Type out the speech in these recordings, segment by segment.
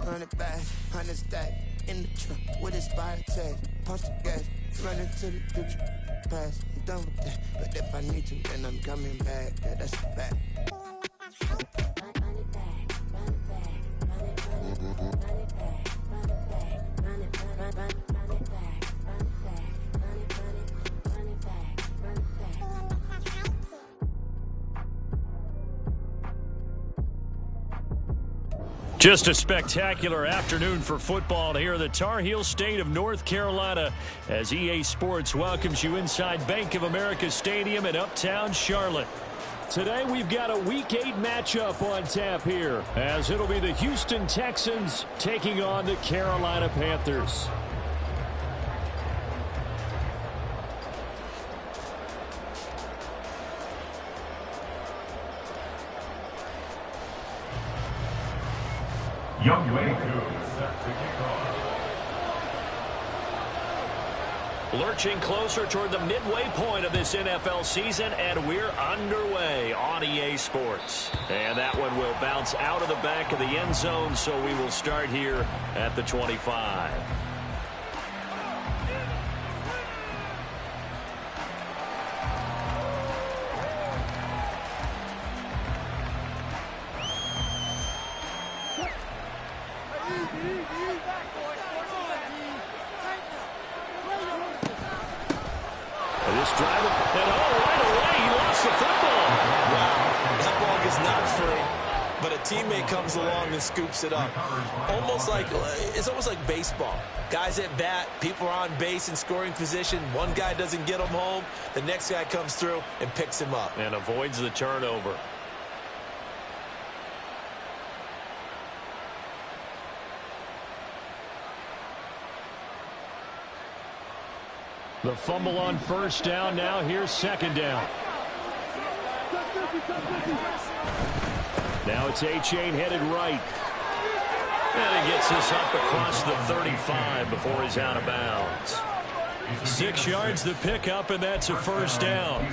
run it back, 100 stack in the truck with expired tag. Punch the gas, run into the future. Past, I'm done with that. But if I need to, then I'm coming back. Yeah, that's a fact. Just a spectacular afternoon for football here in the Tar Heel state of North Carolina as EA Sports welcomes you inside Bank of America Stadium in Uptown Charlotte. Today we've got a Week 8 matchup on tap here as it'll be the Houston Texans taking on the Carolina Panthers. Young Waco set to kick off. Lurching closer toward the midway point of this NFL season, and we're underway on EA Sports. And that one will bounce out of the back of the end zone, so we will start here at the 25. Teammate comes along and scoops it up. It's almost like baseball. Guys at bat, people are on base in scoring position. One guy doesn't get him home. The next guy comes through and picks him up. And avoids the turnover. The fumble on first down. Now here's second down. Now it's A-Chain headed right. And he gets this up across the 35 before he's out of bounds. 6 yards the pickup, and that's a first down.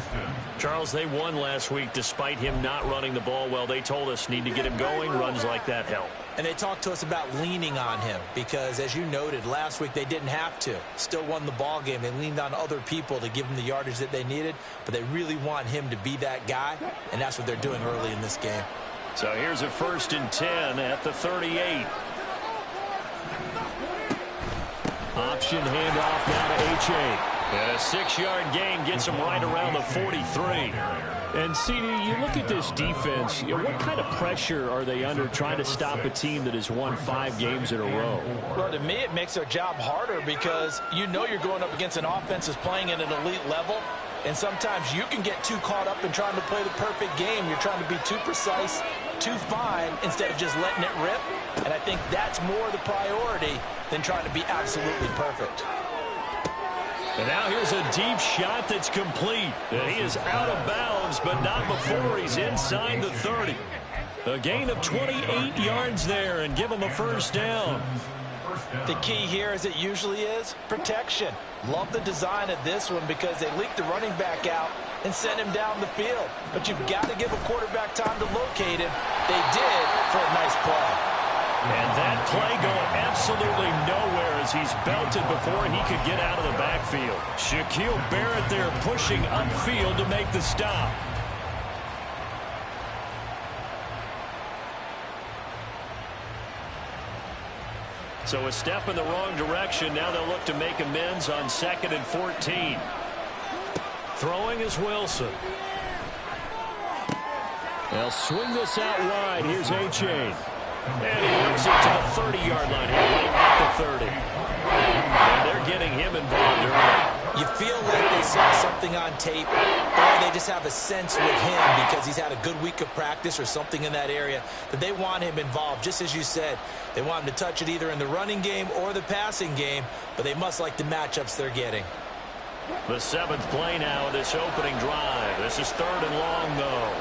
Charles, they won last week despite him not running the ball well. They told us need to get him going. Runs like that help. And they talked to us about leaning on him because, as you noted, last week they didn't have to. Still won the ball game. They leaned on other people to give them the yardage that they needed, but they really want him to be that guy, and that's what they're doing early in this game. So here's a 1st and 10 at the 38. Option handoff now to A-Chain. And a 6-yard gain gets him right around the 43. And, CD, you look at this defense, what kind of pressure are they under trying to stop a team that has won 5 games in a row? Well, to me, it makes their job harder because you know you're going up against an offense that's playing at an elite level. And sometimes you can get too caught up in trying to play the perfect game. You're trying to be too precise, too fine, instead of just letting it rip. And I think that's more the priority than trying to be absolutely perfect. And now here's a deep shot that's complete. And he is out of bounds, but not before he's inside the 30. A gain of 28 yards there and give him a first down. The key here, as it usually is, protection. Love the design of this one because they leaked the running back out and sent him down the field. But you've got to give a quarterback time to locate him. They did for a nice play. And that play going absolutely nowhere as he's belted before he could get out of the backfield. Shaquille Barrett there pushing upfield to make the stop. So a step in the wrong direction. Now they'll look to make amends on 2nd and 14. Throwing is Wilson. They'll swing this out wide. Here's A-Chain. And he works it to the 30-yard line here, right at the 30. And they're getting him involved early. You feel like they saw something on tape, or they just have a sense with him because he's had a good week of practice or something in that area that they want him involved. Just as you said, they want him to touch it either in the running game or the passing game, but they must like the matchups they're getting. The 7th play now of this opening drive. This is 3rd and long, though.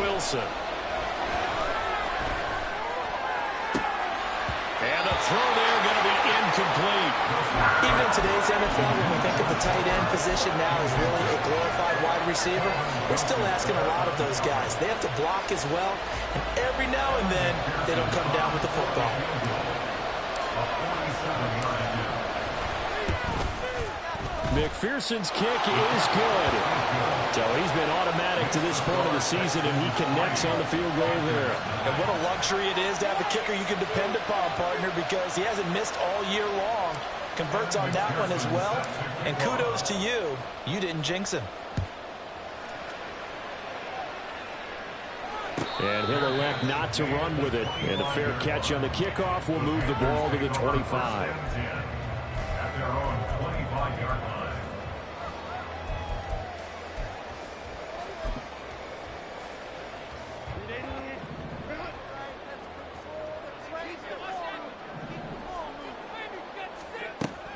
Wilson. And the throw there going to be incomplete. Even in today's NFL, when we think of the tight end position now as really a glorified wide receiver, we're still asking a lot of those guys. They have to block as well, and every now and then they don't come down with the football. McPherson's kick is good. So he's been automatic to this point of the season, and he connects on the field goal there. And what a luxury it is to have a kicker you can depend upon, partner, because he hasn't missed all year long. Converts on that one as well. And kudos to you. You didn't jinx him. And he'll elect not to run with it. And a fair catch on the kickoff will move the ball to the 25. At their own 25-yard line.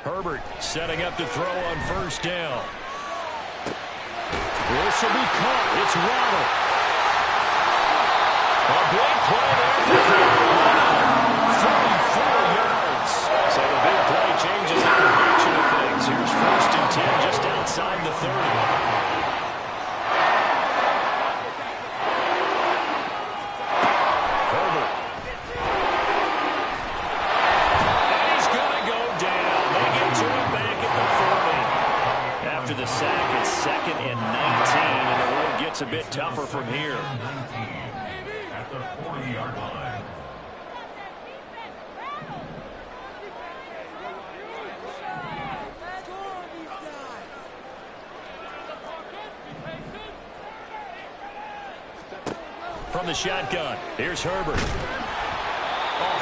Herbert setting up to throw on first down. This will be caught. It's Waddle. A big play there for Cooper. 44 yards. So the big play changes the complexion of things. Here's 1st and 10 just outside the 30. The sack, it's 2nd and 19, and the road gets a bit tougher from here. At the 40-yard line. From the shotgun, here's Herbert. A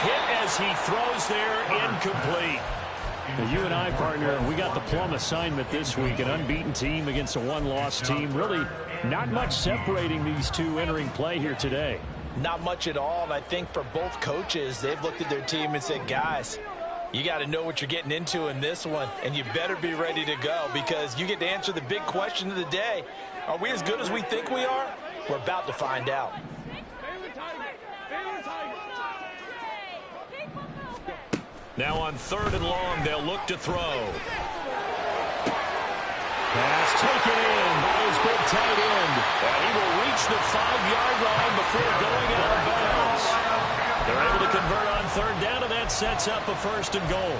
hit as he throws there, incomplete. You and I, partner, we got the plum assignment this week. An unbeaten team against a one-loss team. Really not much separating these two entering play here today. Not much at all, and I think for both coaches, they've looked at their team and said, guys, you got to know what you're getting into in this one, and you better be ready to go because you get to answer the big question of the day. Are we as good as we think we are? We're about to find out. Now on 3rd and long, they'll look to throw. Pass taken in by his big tight end. And he will reach the 5-yard line before going out of bounds. They're able to convert on 3rd down, and that sets up a 1st and goal.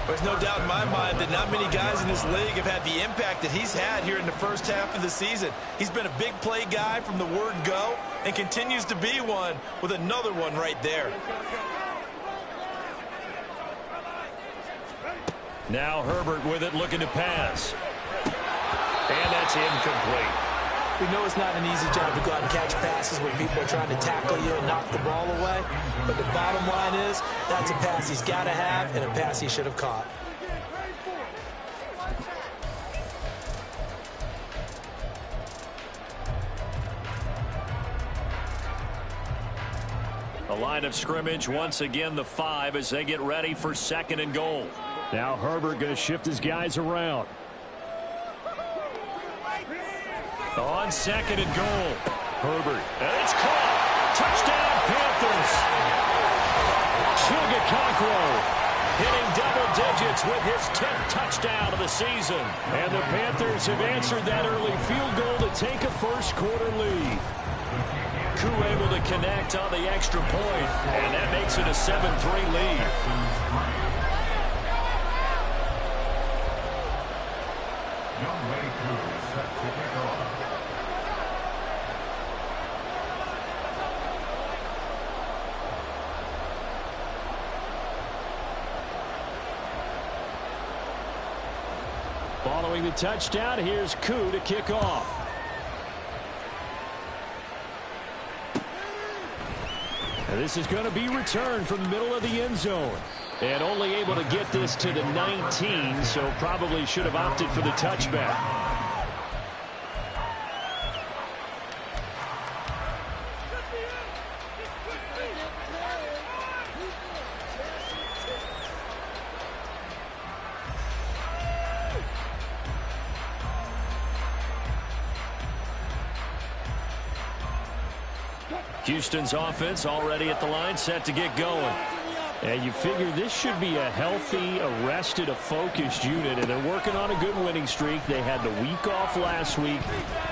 There's no doubt in my mind that not many guys in this league have had the impact that he's had here in the first half of the season. He's been a big play guy from the word go and continues to be one with another one right there. Now Herbert with it, looking to pass. And that's incomplete. We know it's not an easy job to go out and catch passes when people are trying to tackle you and knock the ball away. But the bottom line is, that's a pass he's got to have and a pass he should have caught. The line of scrimmage, once again, the 5 as they get ready for 2nd and goal. Now Herbert going to shift his guys around. On 2nd and goal. Herbert. And it's caught. Touchdown, Panthers. Chugacocro hitting double digits with his 10th touchdown of the season. And the Panthers have answered that early field goal to take a first-quarter lead. Koo able to connect on the extra point, and that makes it a 7-3 lead. Following the touchdown, here's Koo to kick off. And this is going to be returned from the middle of the end zone. And only able to get this to the 19, so probably should have opted for the touchback. Houston's offense already at the line, set to get going. And you figure this should be a healthy, arrested, a focused unit, and they're working on a good winning streak. They had the week off last week.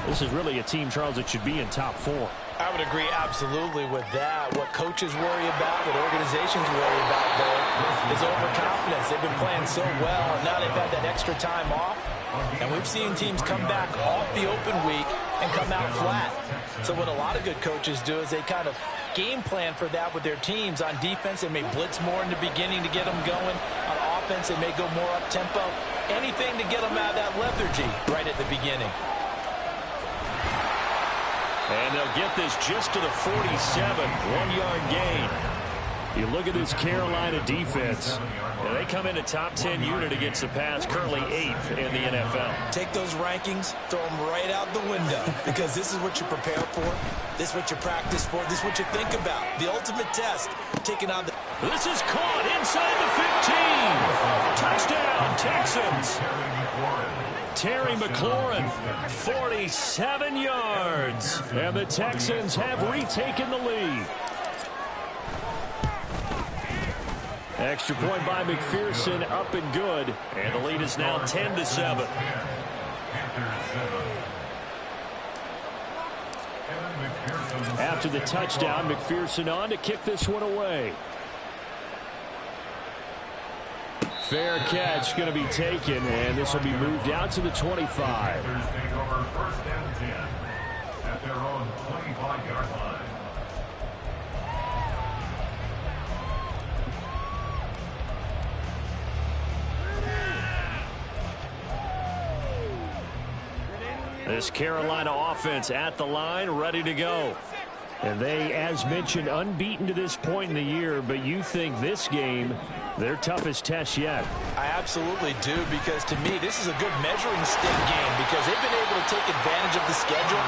This is really a team, Charles, that should be in top 4. I would agree absolutely with that. What coaches worry about, what organizations worry about, though, is overconfidence. They've been playing so well, and now they've had that extra time off. And we've seen teams come back off the open week and come out flat. So what a lot of good coaches do is they kind of game plan for that with their teams. On defense, they may blitz more in the beginning to get them going. On offense, they may go more up-tempo. Anything to get them out of that lethargy right at the beginning. And they'll get this just to the 47, 1-yard gain. You look at this Carolina defense. And they come in a top 10 unit against the pass, currently 8th in the NFL. Take those rankings, throw them right out the window, because this is what you prepare for. This is what you practice for. This is what you think about. The ultimate test, taking on the... This is caught inside the 15. Touchdown, Texans. Terry McLaurin, 47 yards. And the Texans have retaken the lead. Extra point by McPherson, up and good. And the lead is now 10-7. After the touchdown, McPherson on to kick this one away. Fair catch going to be taken, and this will be moved out to the 25. Take over 1st and 10 at their own 25-yard line. This Carolina offense at the line, ready to go. And they, as mentioned, unbeaten to this point in the year, but you think this game, their toughest test yet. I absolutely do, because to me, this is a good measuring stick game because they've been able to take advantage of the schedule.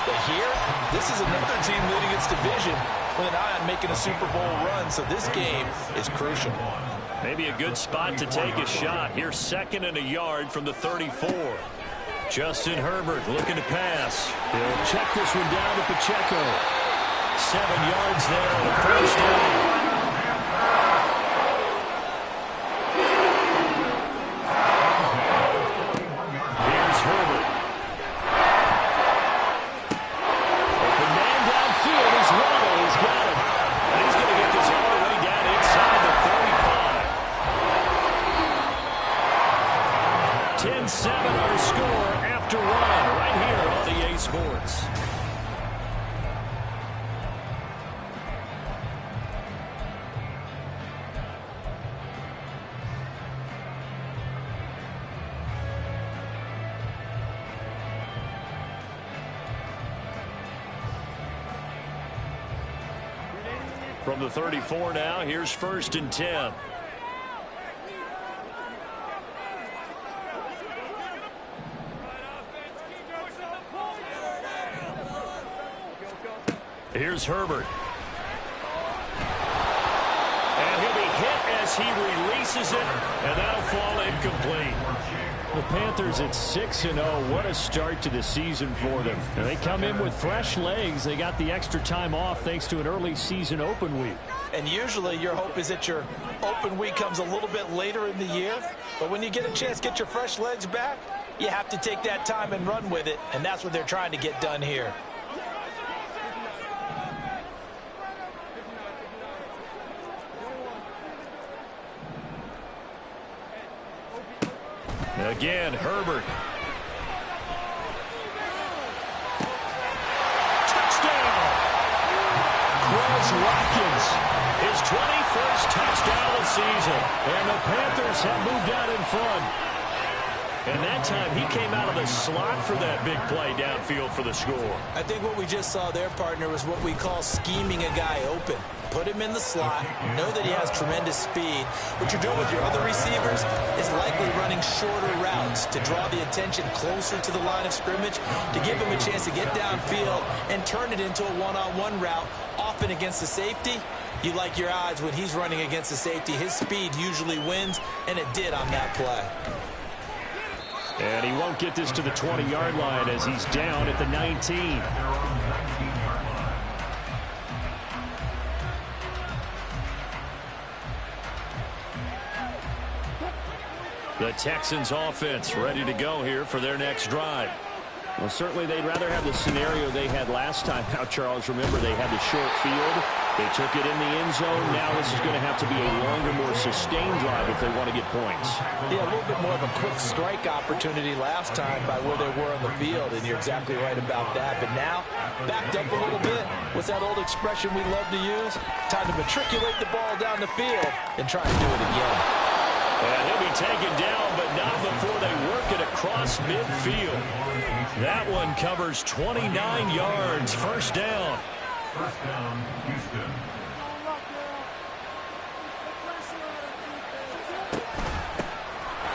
But here, this is another team leading its division with an eye on making a Super Bowl run, so this game is crucial. Maybe a good spot to take a shot. Here's 2nd and a yard from the 34. Justin Herbert looking to pass. He'll check this one down to Pacheco. 7 yards there on the first down. Here's Herbert. Open man downfield is Waddle. He's got him. And he's going to get this all the way down inside the 45. 10-7 our score after 1 right here on the A Sports. From the 34 now, here's 1st and 10. Here's Herbert. And he'll be hit as he releases it, and that'll fall incomplete. The Panthers at 6-0. What a start to the season for them. And they come in with fresh legs. They got the extra time off thanks to an early season open week. And usually your hope is that your open week comes a little bit later in the year. But when you get a chance to get your fresh legs back, you have to take that time and run with it. And that's what they're trying to get done here. Again, Herbert. Touchdown! Quez Watkins, his 21st touchdown of the season. And the Panthers have moved out in front. And that time he came out of the slot for that big play downfield for the score. I think what we just saw there, partner, was what we call scheming a guy open. Put him in the slot, know that he has tremendous speed. What you're doing with your other receivers is likely running shorter routes to draw the attention closer to the line of scrimmage, to give him a chance to get downfield and turn it into a one-on-one route, often against the safety. You like your odds when he's running against the safety. His speed usually wins, and it did on that play. And he won't get this to the 20-yard line as he's down at the 19. The Texans offense ready to go here for their next drive. Well, certainly they'd rather have the scenario they had last time out, Charles. Remember, they had the short field. They took it in the end zone. Now this is going to have to be a longer, more sustained drive if they want to get points. Yeah, a little bit more of a quick strike opportunity last time by where they were on the field, and you're exactly right about that. But now, backed up a little bit. What's that old expression we love to use? Time to matriculate the ball down the field and try and do it again. And he'll be taken down, but not before they work it across midfield. That one covers 29 yards. First down. First down, Houston.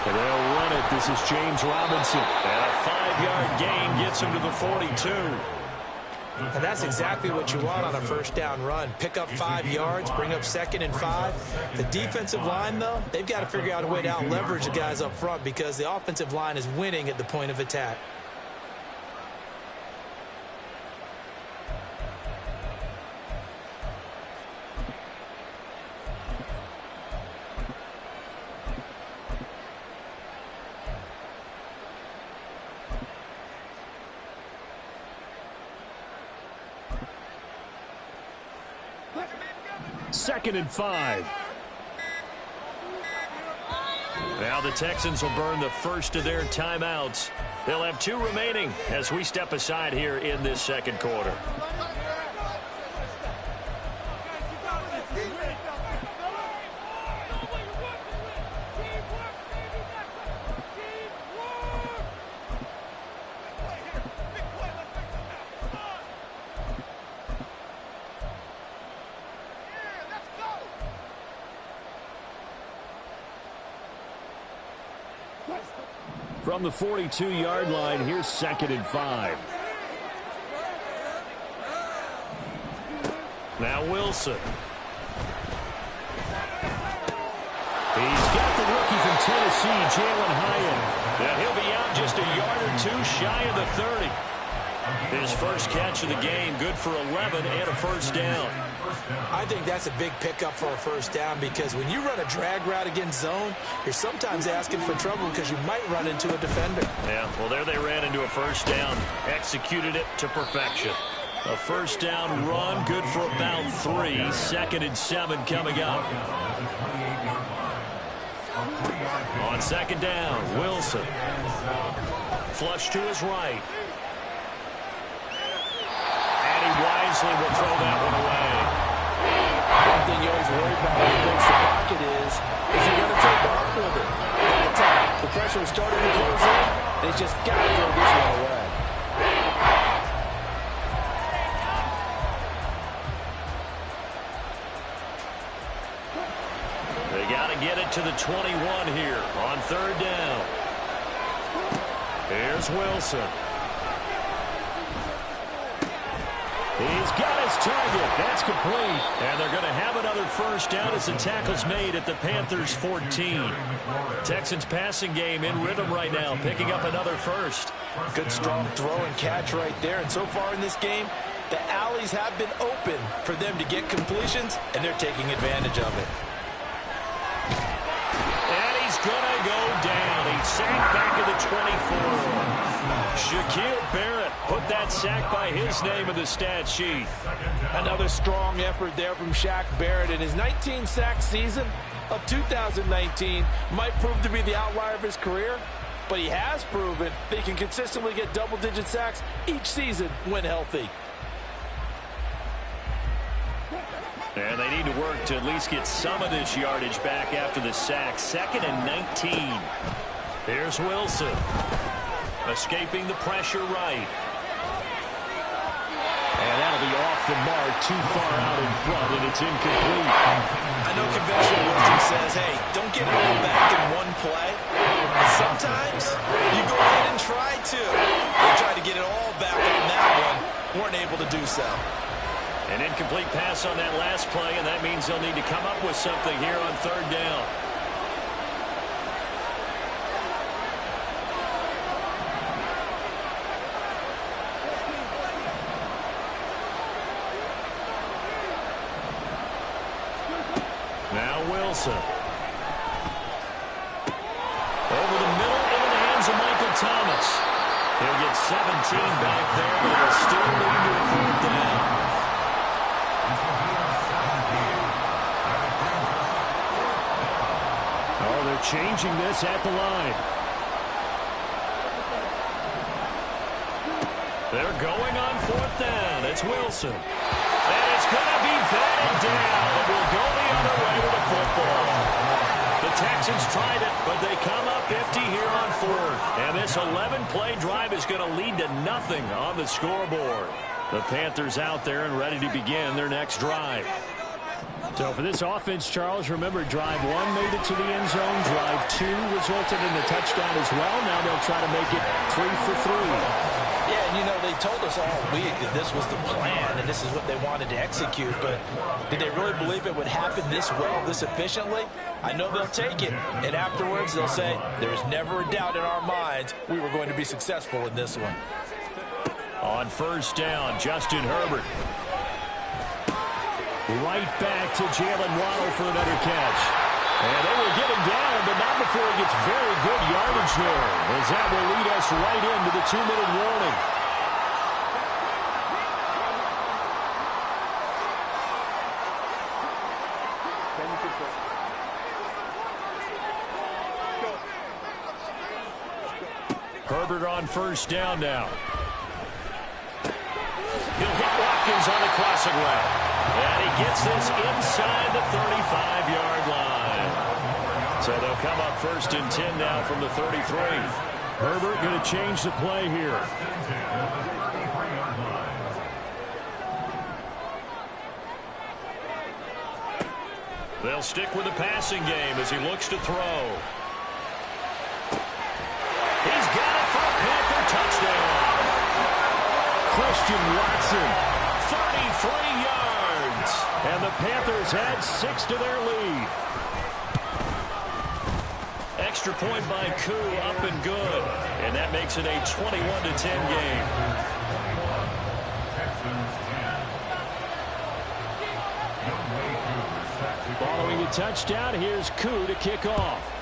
And they'll run it. This is James Robinson. And a 5-yard gain gets him to the 42. And that's exactly what you want on a first down run. Pick up 5 yards, bring up 2nd and 5. The defensive line, though, they've got to figure out a way to out-leverage the guys up front because the offensive line is winning at the point of attack. Second and 5. Now the Texans will burn the first of their timeouts. They'll have 2 remaining as we step aside here in this second quarter. From the 42-yard line, here's 2nd and 5. Now Wilson. He's got the rookie from Tennessee, Jalen Hyatt. And he'll be out just a yard or 2 shy of the 30. His first catch of the game, good for 11 and a first down. I think that's a big pickup for a first down because when you run a drag route against zone, you're sometimes asking for trouble because you might run into a defender. Yeah, well, there they ran into a first down, executed it to perfection. A first down run, good for about 3. 2nd and 7 coming up. On 2nd down, Wilson. Flush to his right. And he wisely will throw that one away. One thing you always worry about when he breaks the pocket is he going to take off with it? That time, the pressure was starting to close in, and he's just got to throw this one away. They got to get it to the 21 here on 3rd down. Here's Wilson. He's got his target. That's complete. And they're going to have another first down as the tackle's made at the Panthers' 14. Texans passing game in rhythm right now, picking up another first. Good strong throw and catch right there. And so far in this game, the alleys have been open for them to get completions, and they're taking advantage of it. And he's going to go down. He's sacked back at the 24. Shaquille Barrett put that sack by his name in the stat sheet. Another strong effort there from Shaq Barrett. In his 19-sack season of 2019 might prove to be the outlier of his career, but he has proven that he can consistently get double-digit sacks each season when healthy. And they need to work to at least get some of this yardage back after the sack. 2nd and 19. Here's Wilson. Escaping the pressure right. And that'll be off the mark, too far out in front, and it's incomplete. I know conventional wisdom says, hey, don't get it all back in one play. But sometimes you go ahead and try to. They tried to get it all back on that one. Weren't able to do so. An incomplete pass on that last play, and that means they'll need to come up with something here on 3rd down. Now Wilson. get 17 back there, but it'll still lead to a 4th down. Oh, they're changing this at the line. They're going on 4th down. It's Wilson. And it's going to be batted down. It will go the other way with the football. The Texans tried it, but they come up empty here on 4th. And this 11-play drive is going to lead to nothing on the scoreboard. The Panthers out there and ready to begin their next drive. So for this offense, Charles, remember, drive 1 made it to the end zone. Drive 2 resulted in a touchdown as well. Now they'll try to make it 3 for 3. Yeah, and you know, they told us all week that this was the plan and this is what they wanted to execute, but did they really believe it would happen this well, this efficiently? I know they'll take it, and afterwards they'll say, there's never a doubt in our minds we were going to be successful in this one. On 1st down, Justin Herbert. Right back to Jalen Waddle for another catch. And they will get him down, but not before he gets very good yardage there, as that will lead us right into the 2-minute warning. Herbert on 1st down now. He'll hit Watkins on the crossing route. And he gets this inside the 35-yard line. So they'll come up 1st and 10 now from the 33. Herbert going to change the play here. They'll stick with the passing game as he looks to throw. He's got it for a Panther touchdown. Christian Watson, 33 yards. and the Panthers add 6 to their lead. Extra point by Koo, up and good. And that makes it a 21-10 game. Following a touchdown, here's Koo to kick off.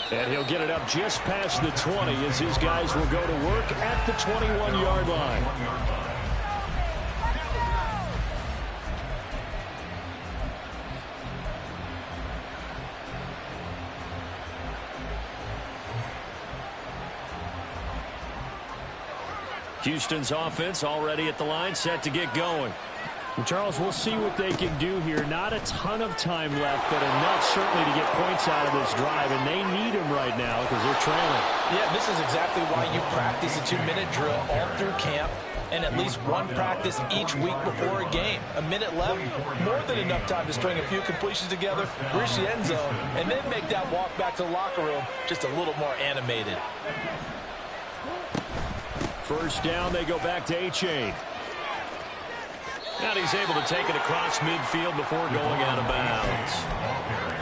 And he'll get it up just past the 20 as his guys will go to work at the 21-yard line. Houston's offense already at the line, set to get going. Well, Charles, we'll see what they can do here. Not a ton of time left, but enough certainly to get points out of this drive, and they need them right now because they're trailing. Yeah, this is exactly why you practice a 2-minute drill all through camp and at least one practice each week before a game. A minute left, more than enough time to string a few completions together, reach the end zone, and then make that walk back to the locker room just a little more animated. First down, they go back to A-Chain. And he's able to take it across midfield before going out of bounds.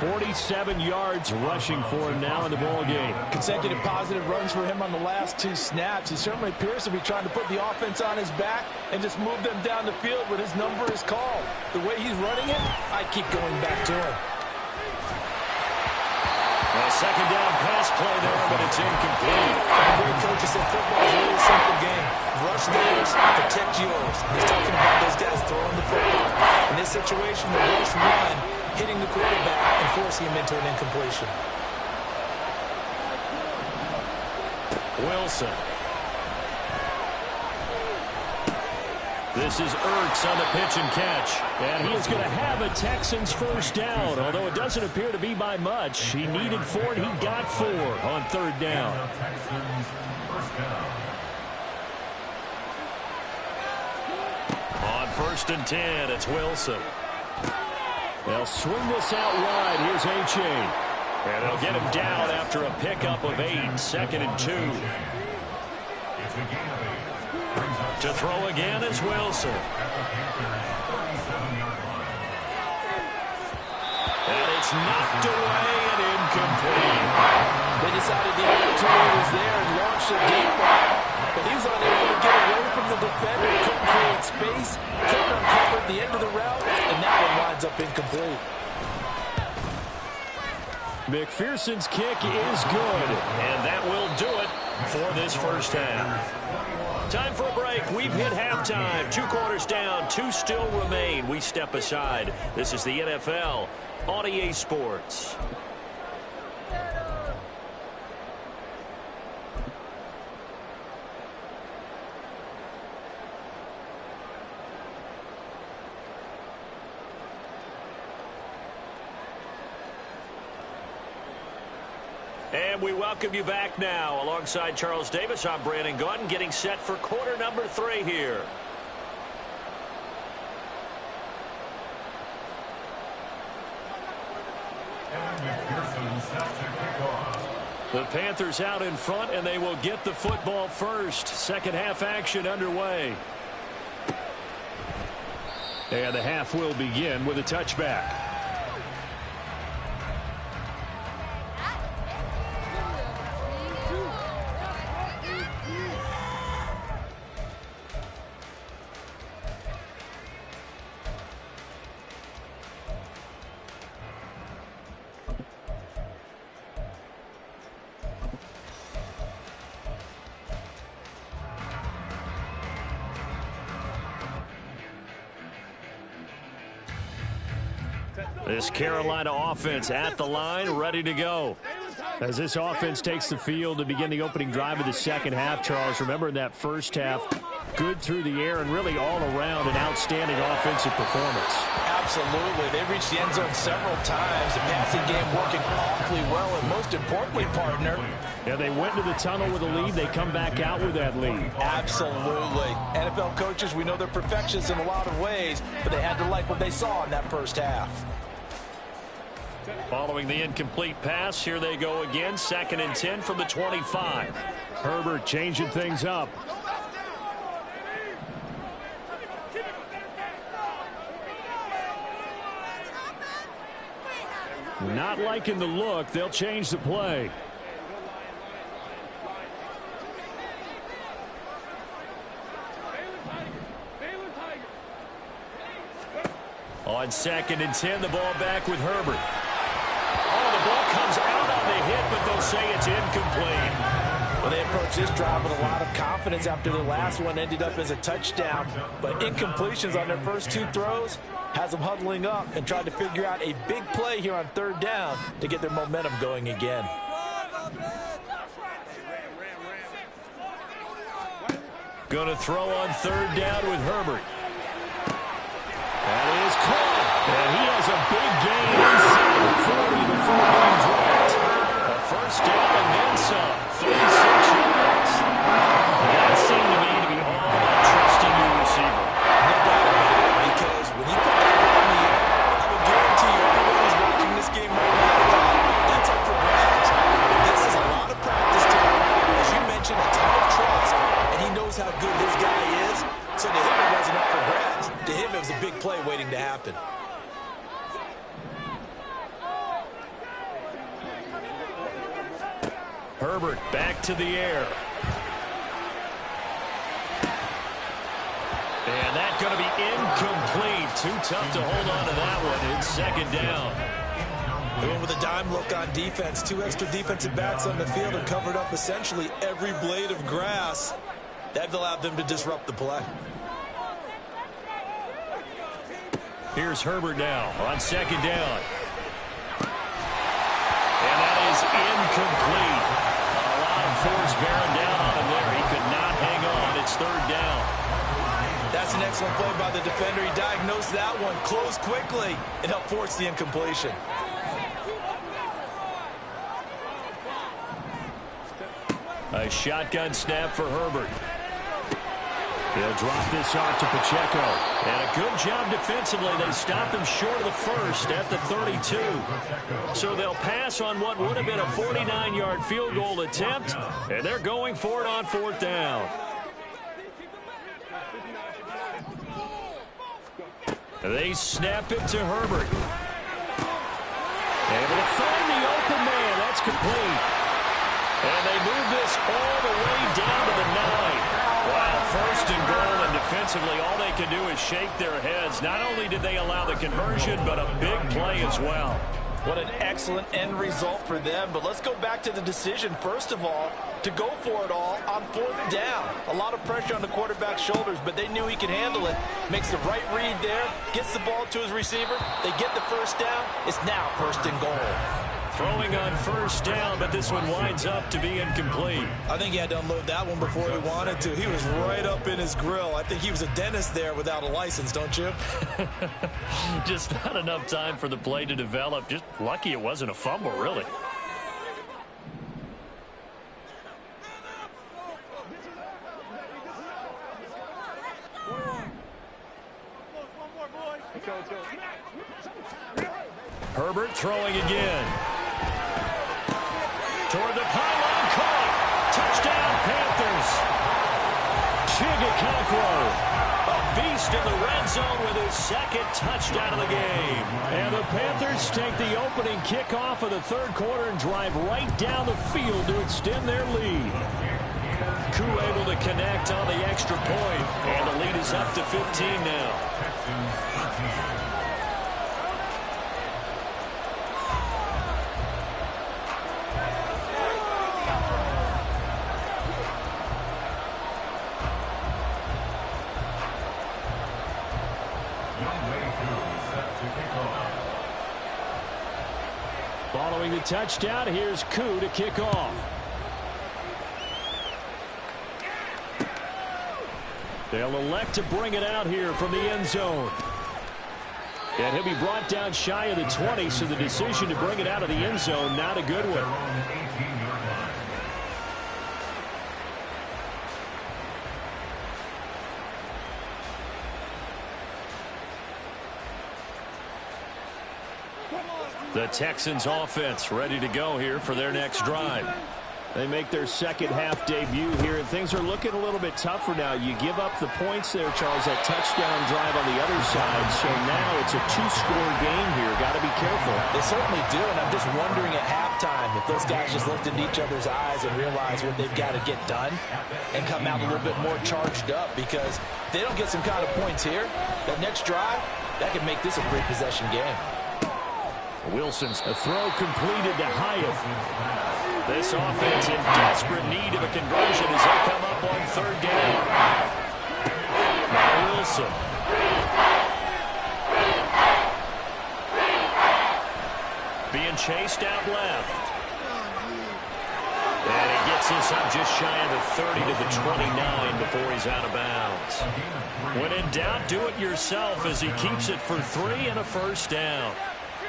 47 yards rushing for him now in the ball game. Consecutive positive runs for him on the last 2 snaps. He certainly appears to be trying to put the offense on his back and just move them down the field when his number is called. The way he's running it, I keep going back to him. A second down pass play there, but it's incomplete. The great coaches said football is a really simple game. Rush theirs, protect yours. He's talking about those guys throwing the football. In this situation, the rush one, hitting the quarterback and forcing him into an incompletion. Wilson. This is Ertz on the pitch and catch. And he is going to have a Texans first down, although it doesn't appear to be by much. He needed 4, and he got 4 on 3rd down. On 1st and 10, it's Wilson. They'll swing this out wide. Here's A-Chain. And they'll get him down after a pickup of 8, 2nd and 2. To throw again is Wilson. And it's knocked away and incomplete. They decided the opportunity was there and launched a deep ball. But he was unable to get away from the defender. Couldn't create space. Couldn't uncover the end of the route. And that one winds up incomplete. McPherson's kick is good, and that will do it for this first half. Time for a break. We've hit halftime. 2 quarters down, 2 still remain. We step aside. This is the NFL on EA Sports. And we welcome you back now. Alongside Charles Davis, I'm Brandon Gaudin, getting set for quarter number 3 here. The Panthers out in front, and they will get the football first. Second half action underway. And the half will begin with a touchback. This Carolina offense at the line, ready to go. As this offense takes the field to begin the opening drive of the second half, Charles, remember in that first half, good through the air and really all around an outstanding offensive performance. Absolutely. They reached the end zone several times. The passing game working awfully well, and most importantly, partner. Yeah, they went to the tunnel with a lead. They come back out with that lead. Absolutely. NFL coaches, we know they're perfectionists in a lot of ways, but they had to like what they saw in that first half. Following the incomplete pass, here they go again. 2nd and 10 from the 25. Herbert changing things up. Not liking the look. They'll change the play. On 2nd and 10, the ball back with Herbert. Oh, the ball comes out on the hit, but they'll say it's incomplete. Well, they approached this drive with a lot of confidence after the last one ended up as a touchdown. But incompletions on their first 2 throws has them huddling up and trying to figure out a big play here on 3rd down to get their momentum going again. Going to throw on 3rd down with Herbert. That is caught. And he has a big gain inside the 40 before being dropped. A first down and then some. 36 yards. That seemed to me to be all about trusting your receiver. No doubt about it, because when he put that ball in the air, I will guarantee you everyone who's watching this game right now, that's up for grabs. This is a lot of practice time. As you mentioned, a ton of trust, and he knows how good his guy is. So to him, it wasn't up for grabs. To him, it was a big play waiting to happen. Herbert back to the air. And that's going to be incomplete. Too tough to hold on to that one. It's 2nd down. They went with a dime look on defense. 2 extra defensive backs on the field and covered up essentially every blade of grass. That allowed them to disrupt the play. Here's Herbert now on 2nd down. And that is incomplete. A lot of force bearing down on him there. He could not hang on. It's 3rd down. That's an excellent play by the defender. He diagnosed that one, closed quickly, and helped force the incompletion. A shotgun snap for Herbert. He'll drop this off to Pacheco. And a good job defensively. They stopped him short of the first at the 32. So they'll pass on what would have been a 49-yard field goal attempt. And they're going for it on 4th down. They snap it to Herbert. Able to find the open man. That's complete. And they move this all the way down to the 9. Wow, 1st and goal, and defensively all they can do is shake their heads. Not only did they allow the conversion, but a big play as well. What an excellent end result for them. But let's go back to the decision, first of all, to go for it all on 4th down. A lot of pressure on the quarterback's shoulders, but they knew he could handle it. Makes the right read there, gets the ball to his receiver. They get the first down. It's now 1st and goal. Throwing on 1st down, but this one winds up to be incomplete. I think he had to unload that one before he wanted to. He was right up in his grill. I think he was a dentist there without a license, don't you? Just not enough time for the play to develop. Just lucky it wasn't a fumble, really. Herbert throwing again. Toward the pylon, caught. Touchdown, Panthers. Chigakakwo, a beast in the red zone with his 2nd touchdown of the game. And the Panthers take the opening kickoff of the 3rd quarter and drive right down the field to extend their lead. Koo able to connect on the extra point, and the lead is up to 15 now. Following the touchdown, here's Koo to kick off. They'll elect to bring it out here from the end zone. And he'll be brought down shy of the 20, so the decision to bring it out of the end zone, not a good one. The Texans offense ready to go here for their next drive. They make their 2nd half debut here, and things are looking a little bit tougher now. You give up the points there, Charles, that touchdown drive on the other side. So now it's a 2-score game here. Got to be careful. They certainly do, and I'm just wondering at halftime if those guys just looked into each other's eyes and realized what they've got to get done and come out a little bit more charged up, because if they don't get some kind of points here, that next drive, that could make this a 3-possession game. Wilson's a throw completed to Hyatt. This offense in desperate need of a conversion as they come up on 3rd down. Now Wilson. Being chased out left. And he gets this up just shy of the 30 to the 29 before he's out of bounds. When in doubt, do it yourself as he keeps it for 3 and a 1st down.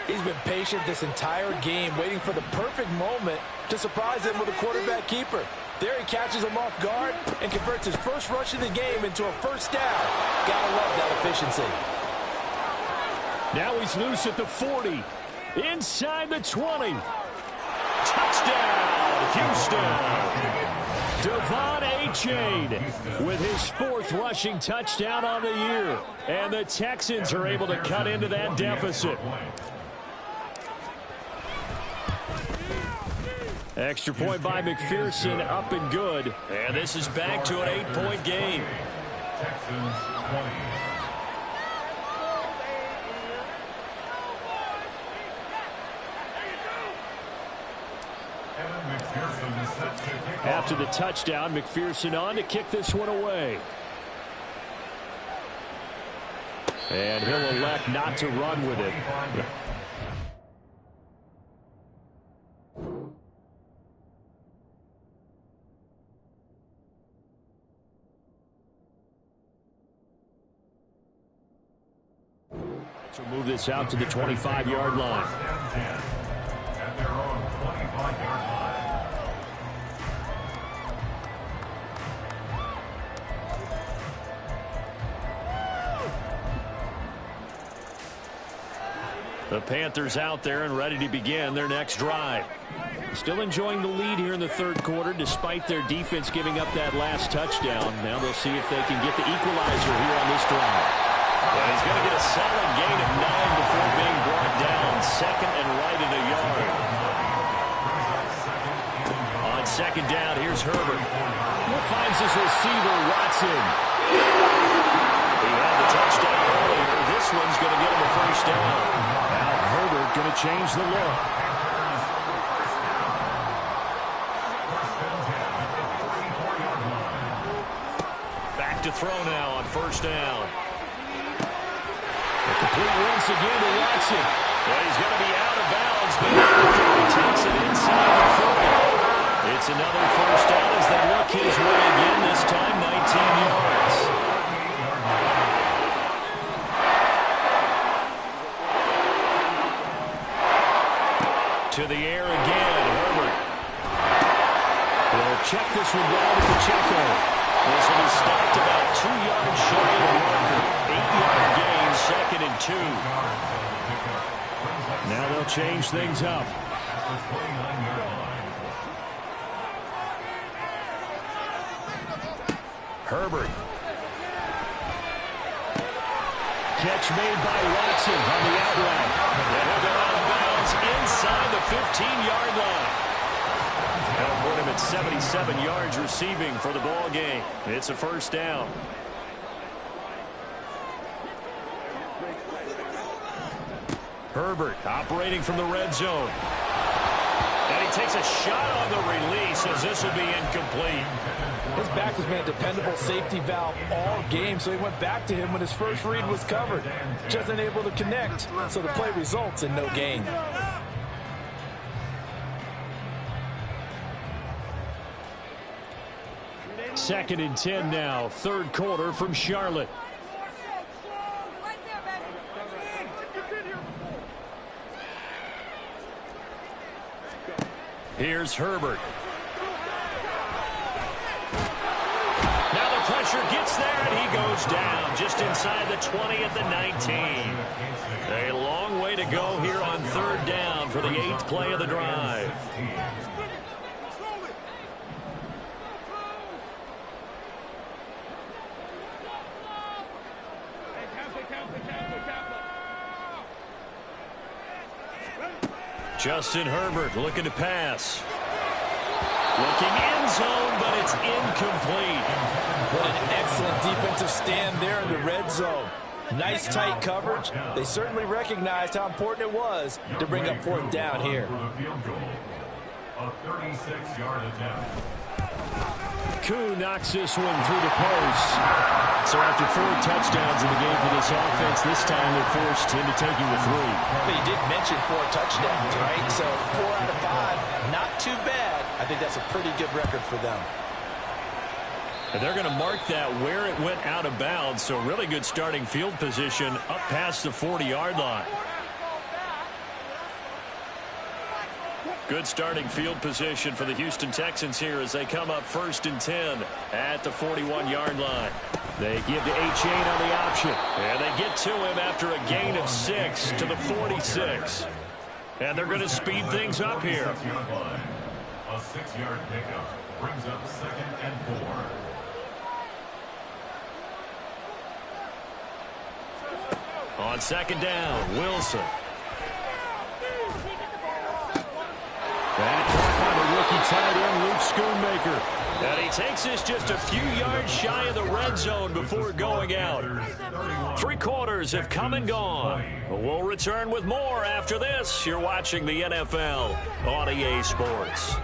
He's been patient this entire game, waiting for the perfect moment to surprise him with a quarterback keeper. There he catches him off guard and converts his first rush of the game into a 1st down. Gotta love that efficiency. Now he's loose at the 40. Inside the 20. Touchdown, Houston. Devon Achane with his 4th rushing touchdown on the year. And the Texans are able to cut into that deficit. Extra point by McPherson, up and good. And this is back to an 8-point game. Texans 20. After the touchdown, McPherson on to kick this one away. And he'll elect not to run with it. So move this out to the 25-yard line. At their own 25-yard line. The Panthers out there and ready to begin their next drive. Still enjoying the lead here in the 3rd quarter despite their defense giving up that last touchdown. Now they'll see if they can get the equalizer here on this drive. And he's going to get a solid gain of 9 before being brought down. 2nd and right at a yard. On 2nd down, here's Herbert. Who finds his receiver, Watson. He had the touchdown earlier. This one's going to get him a 1st down. Now Herbert going to change the look. Back to throw now on first down. A complete once again to Watson. Well, he's going to be out of bounds, but he takes it inside the 40. It's another first down as they look his way again, this time 19 yards. To the air again, Herbert. They'll check this one down to Pacheco. This will be stopped about 2 yards shy of the marker. 8-yard gain, 2nd and 2. Now they'll change things up. Herbert. Catch made by Watson on the out route. They'll go out of bounds inside the 15-yard line. That'll put him at 77 yards receiving for the ball game. It's a first down. Herbert operating from the red zone. And he takes a shot on the release as this will be incomplete. His back was made a dependable safety valve all game, so he went back to him when his first read was covered. Just unable to connect, so the play results in no gain. Second and 10 now, third quarter from Charlotte. Here's Herbert. Now the pressure gets there, and he goes down just inside the 20 at the 19. A long way to go here on third down for the 8th play of the drive. Justin Herbert looking to pass. Looking end zone, but it's incomplete. What an excellent defensive stand there in the red zone. Nice tight coverage. They certainly recognized how important it was to bring up fourth down here. A 36-yard attempt. Koo knocks this one through the post. So after 4 touchdowns in the game for this offense, this time they're forced into taking the 3. But you did mention 4 touchdowns, right? So 4 out of 5, not too bad. I think that's a pretty good record for them. And they're going to mark that where it went out of bounds. So really good starting field position up past the 40-yard line. Good starting field position for the Houston Texans here as they come up 1st and 10 at the 41-yard line. They give to A-Chain on the option. And they get to him after a gain of 6 to the 46. And they're going to speed things up here. A 6-yard pickup brings up 2nd and 4. On 2nd down, Wilson. That caught by the rookie tight end, Luke Schoonmaker. And he takes this just a few yards shy of the red zone before going out. 3 quarters have come and gone. We'll return with more after this. You're watching the NFL on EA Sports.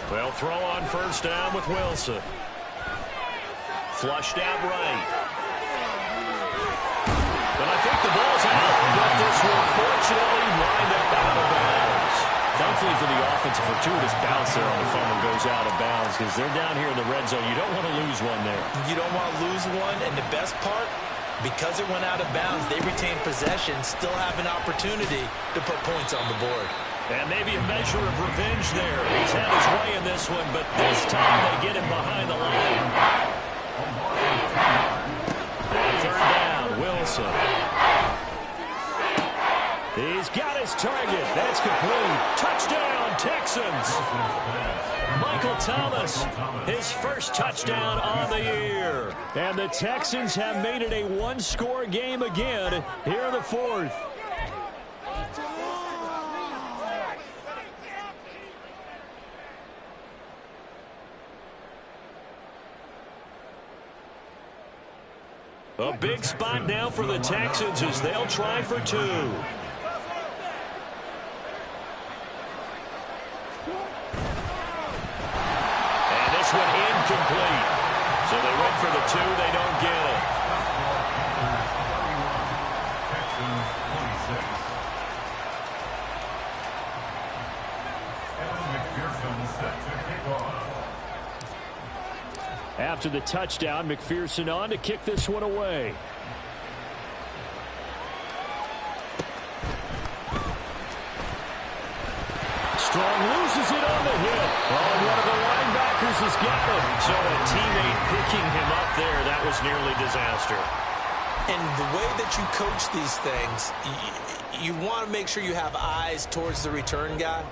They'll throw on first down with Wilson. Flushed out right. But I think the ball's out, but this will fortunately wind up out of bounds. Thankfully for the offense, a fortuitous bounce there on the fumble goes out of bounds because they're down here in the red zone. You don't want to lose one there. You don't want to lose one, and the best part, because it went out of bounds, they retain possession, still have an opportunity to put points on the board. And maybe a measure of revenge there. He's had his way in this one, but this time they get him behind the line. And third down, Wilson. He's got his target. That's complete. Touchdown, Texans. Michael Thomas, his first touchdown on the year. And the Texans have made it a one-score game again here in the 4th. A big spot now for the Texans as they'll try for 2. And this one incomplete. So they went for the 2. They don't get it. Texans 26. Evan McPherson set to kick off. After the touchdown, McPherson on to kick this one away. Strong loses it on the hit. Oh, one of the linebackers has got him. So a teammate picking him up there, that was nearly disaster. And the way that you coach these things, you want to make sure you have eyes towards the return guy,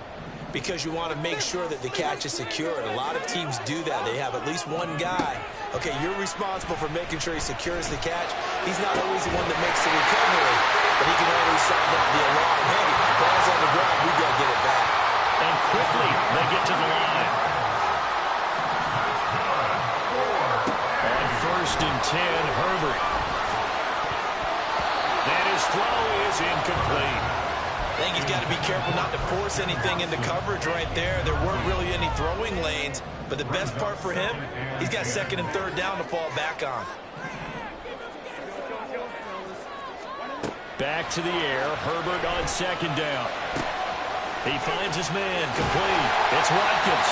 because you want to make sure that the catch is secured. A lot of teams do that. They have at least one guy. Okay, you're responsible for making sure he secures the catch. He's not always the one that makes the recovery, but he can always sound out the alarm. Hey, ball's on the ground. We got to get it back. And quickly, they get to the line. On 1st and 10, Herbert. And his throw is incomplete. I think he's got to be careful not to force anything into coverage right there. There weren't really any throwing lanes, but the best part for him, he's got 2nd and 3rd down to fall back on. Back to the air, Herbert on 2nd down. He finds his man, complete. It's Watkins.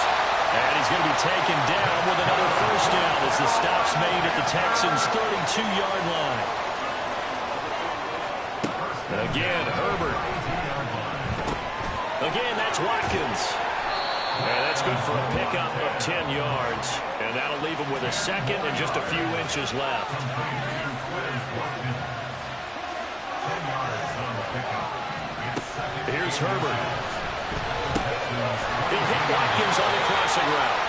And he's going to be taken down with another 1st down as the stop's made at the Texans' 32-yard line. Again, Herbert. Again, that's Watkins. And that's good for a pickup of 10 yards. And that'll leave him with a 2nd and just a few inches left. Here's Herbert. He hit Watkins on the crossing route.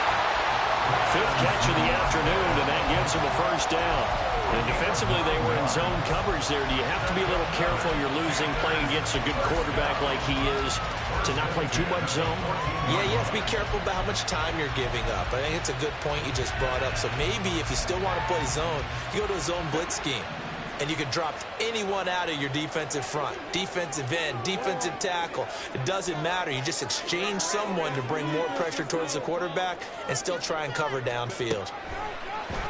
5th catch of the afternoon, and that gets him a 1st down. And defensively, they were in zone coverage there. Do you have to be a little careful? You're losing, playing against a good quarterback like he is, to not play too much zone? Yeah, you have to be careful about how much time you're giving up. I think it's a good point you just brought up. So maybe if you still want to play zone, you go to a zone blitz scheme. And you can drop anyone out of your defensive front. Defensive end, defensive tackle. It doesn't matter. You just exchange someone to bring more pressure towards the quarterback and still try and cover downfield.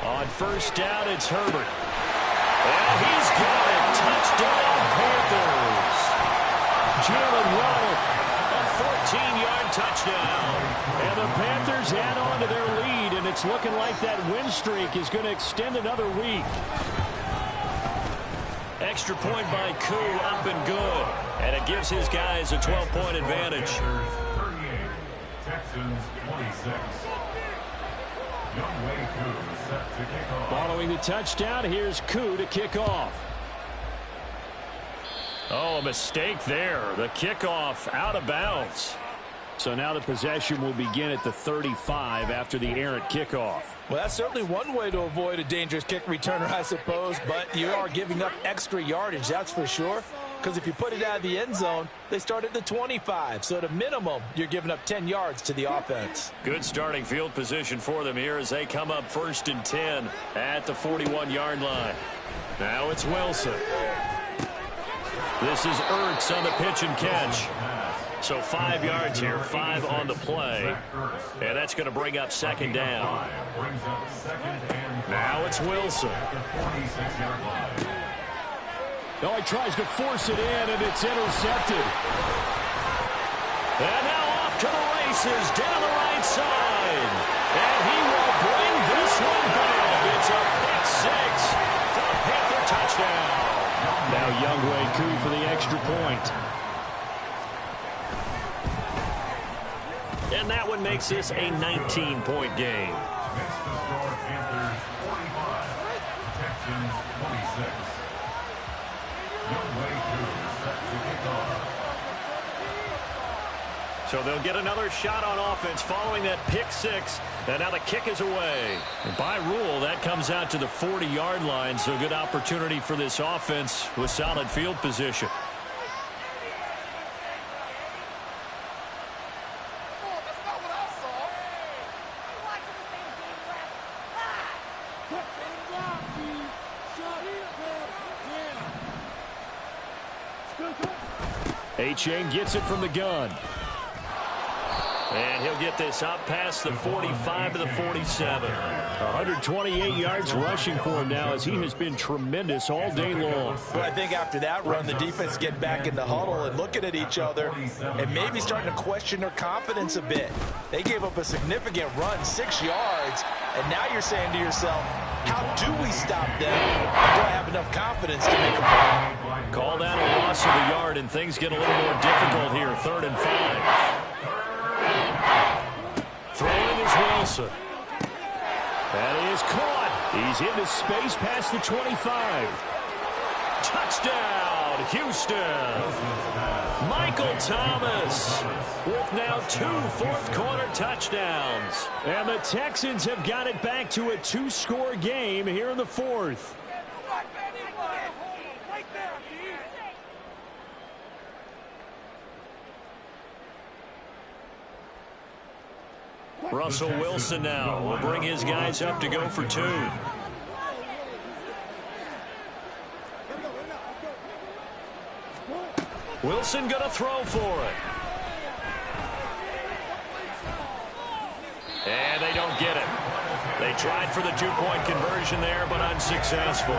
On 1st down, it's Herbert. And he's got it. Touchdown, Panthers. Jalen Waddle, a 14-yard touchdown. And the Panthers add on to their lead, and it's looking like that win streak is going to extend another week. Extra point by Koo, up and good. And it gives his guys a 12-point advantage. 38, Texans 26. Younghoe Koo set to kick off. Following the touchdown, here's Koo to kick off. Oh, a mistake there. The kickoff out of bounds. So now the possession will begin at the 35 after the errant kickoff. Well, that's certainly one way to avoid a dangerous kick returner, I suppose, but you are giving up extra yardage, that's for sure, because if you put it out of the end zone, they start at the 25, so at a minimum, you're giving up 10 yards to the offense. Good starting field position for them here as they come up 1st and 10 at the 41-yard line. Now it's Wilson. This is Ertz on the pitch and catch. So 5 yards here, 5 on the play. And that's going to bring up 2nd down. Now it's Wilson. Oh, he tries to force it in, and it's intercepted. And now off to the races down the right side. And he will bring this one back. It's a pick 6 for a Panther touchdown. Now Younghoe Koo for the extra point. And that one makes this a 19-point game. Next to score, Panthers 45, Texans 26. Younghoe Koo set to kick off. So they'll get another shot on offense following that pick 6. And now the kick is away. And by rule, that comes out to the 40-yard line. So good opportunity for this offense with solid field position. Achane gets it from the gun. And he'll get this up past the 45 to the 47. 128 yards rushing for him now as he has been tremendous all day long. Well, I think after that run, the defense get back in the huddle and looking at each other and maybe starting to question their confidence a bit. They gave up a significant run, 6 yards, and now you're saying to yourself, how do we stop them? And do I have enough confidence to make a play? Call that a loss of a yard, and things get a little more difficult here. 3rd and 5. Throwing is Wilson. That is caught. He's into space past the 25. Touchdown, Houston. Michael Thomas with now 2 fourth-quarter touchdowns. And the Texans have got it back to a 2-score game here in the 4th. Russell Wilson now will bring his guys up to go for 2. Wilson going to throw for it. And they don't get it. They tried for the 2-point conversion there, but unsuccessful.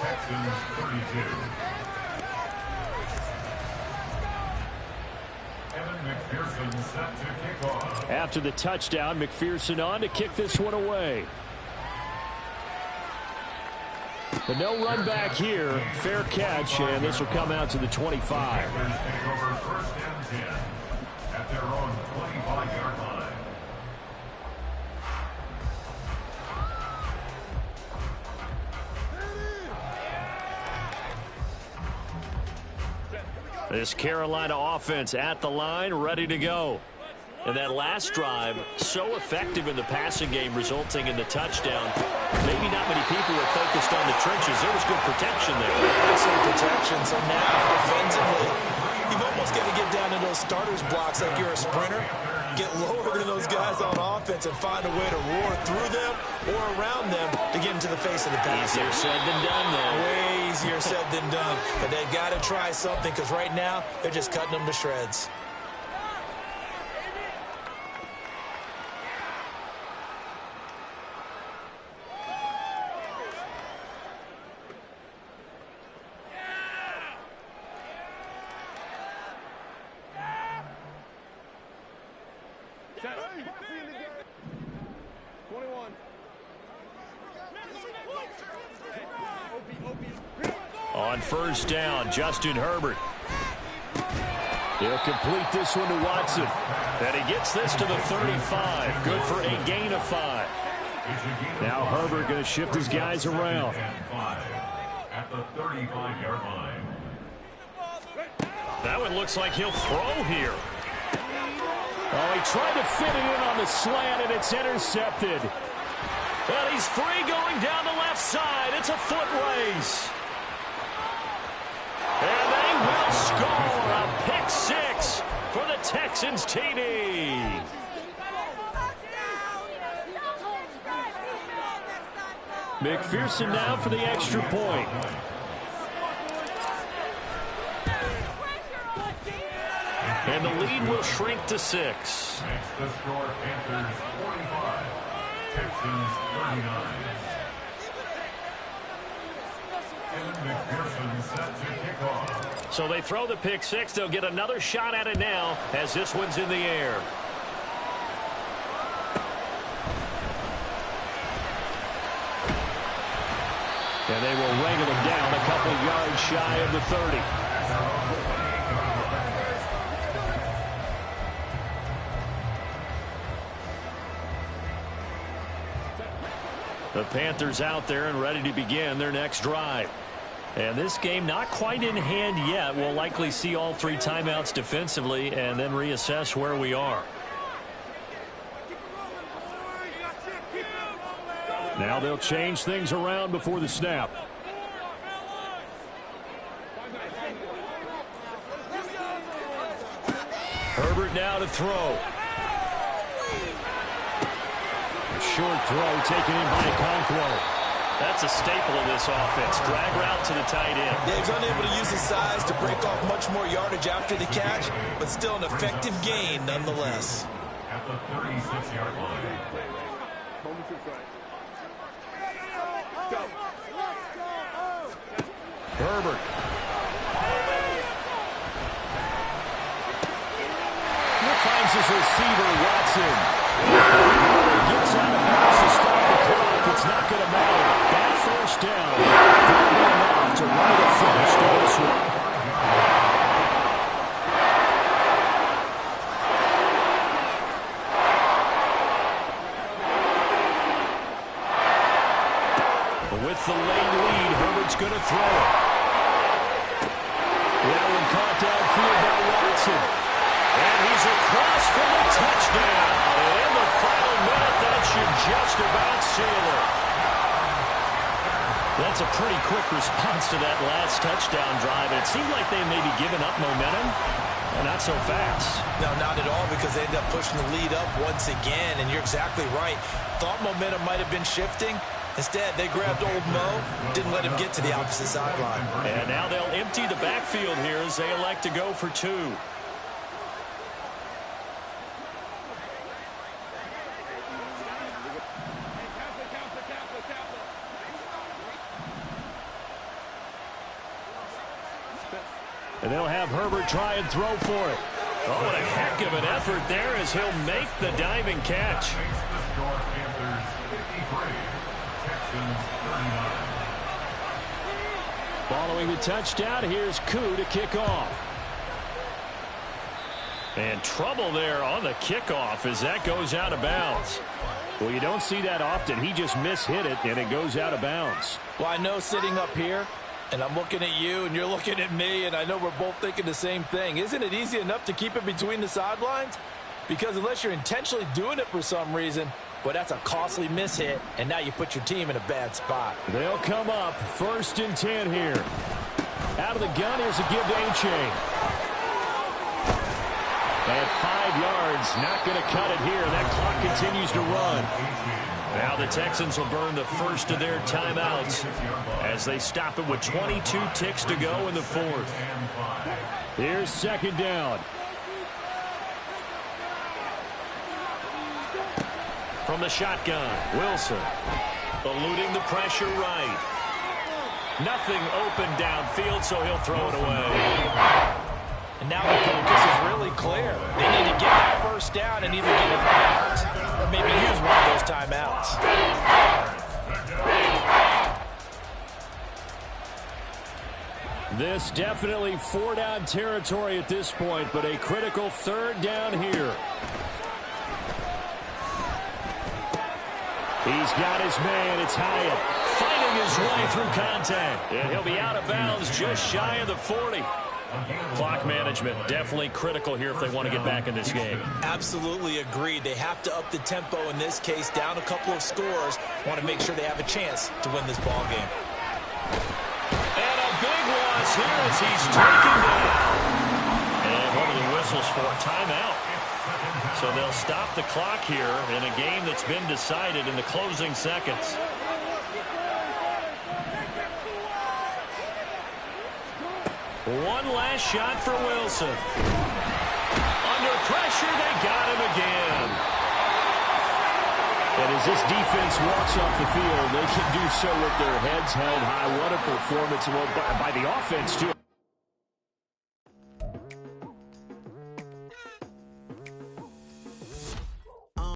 Texans 32. After the touchdown, McPherson on to kick this one away. But no run back here. Fair catch, and this will come out to the 25. Packers take over 1st and 10 at their own 25-yard line. This Carolina offense at the line, ready to go. And that last drive, so effective in the passing game, resulting in the touchdown. Maybe not many people were focused on the trenches. There was good protection there. Excellent protection. So now, defensively, you've almost got to get down to those starters blocks like you're a sprinter. Get lower than those guys on offense and find a way to roar through them or around them to get into the face of the pass. Easier said than done, though. Way easier said than done. But they've got to try something because right now, they're just cutting them to shreds. On 1st down, Justin Herbert. He'll complete this one to Watson. And he gets this to the 35. Good for a gain of 5. Now Herbert going to shift his guys around. At the 35-yard line. That one looks like he'll throw here. Oh, he tried to fit it in on the slant, and it's intercepted. Well, he's free going down the left side. It's a foot race. And they will score a pick 6 for the Texans TD. McPherson now for the extra point. And the lead will shrink to 6. Next the score, Panthers 45, Texans 39. McPherson set to kick off. So they throw the pick 6. They'll get another shot at it now as this one's in the air. And they will wrangle him down a couple yards shy of the 30. The Panthers out there and ready to begin their next drive. And this game not quite in hand yet. We'll likely see all 3 timeouts defensively and then reassess where we are. Now they'll change things around before the snap. Herbert now to throw. A short throw taken in by Conquo. That's a staple of this offense. Drag route to the tight end. Yeah, he's unable to use his size to break off much more yardage after the catch, but still an effective gain nonetheless. At the 36-yard line. Herbert. Finds his receiver, Watson. Gets out of bounds to start the clock. It's not going to matter. That first down will be enough to write a finish to this one. With the late lead, Herbert's going to throw it. That one caught downfield by Watson. And he's across for the touchdown. And in the final minute, that should just about seal it. That's a pretty quick response to that last touchdown drive. And it seemed like they may be giving up momentum. Not so fast. No, not at all, because they ended up pushing the lead up once again. And you're exactly right. Thought momentum might have been shifting. Instead, they grabbed old Mo, didn't let him get to the opposite sideline. And now they'll empty the backfield here as they elect to go for two. And they'll have Herbert try and throw for it. Oh, what a heck of an effort there as he'll make the diving catch. Following the touchdown, here's Koo to kick off. And trouble there on the kickoff as that goes out of bounds. Well, you don't see that often. He just mishit it, and it goes out of bounds. Well, I know sitting up here, and I'm looking at you, and you're looking at me, and I know we're both thinking the same thing. Isn't it easy enough to keep it between the sidelines? Because unless you're intentionally doing it for some reason, well, that's a costly mishit, and now you put your team in a bad spot. They'll come up 1st and 10 here. Out of the gun, here's a give to A-Chain. And 5 yards, not going to cut it here. That clock continues to run. Now the Texans will burn the first of their timeouts as they stop it with 22 ticks to go in the 4th. Here's 2nd down. From the shotgun, Wilson eluding the pressure right. Nothing open downfield, so he'll throw it away. And now the focus is really clear. They need to get that first down and either get it out or maybe use one of those timeouts. This definitely 4-down territory at this point, but a critical 3rd down here. He's got his man. It's Hyatt fighting his way through contact. And he'll be out of bounds just shy of the 40. Clock management definitely critical here if they want to get back in this game. Absolutely agreed. They have to up the tempo in this case, down a couple of scores. Want to make sure they have a chance to win this ball game. And a big loss here as he's taken down. And what are the whistles for? Timeout. So they'll stop the clock here in a game that's been decided in the closing seconds. One last shot for Wilson. Under pressure, they got him again. And as this defense walks off the field, they can do so with their heads held high. What a performance by the offense, too.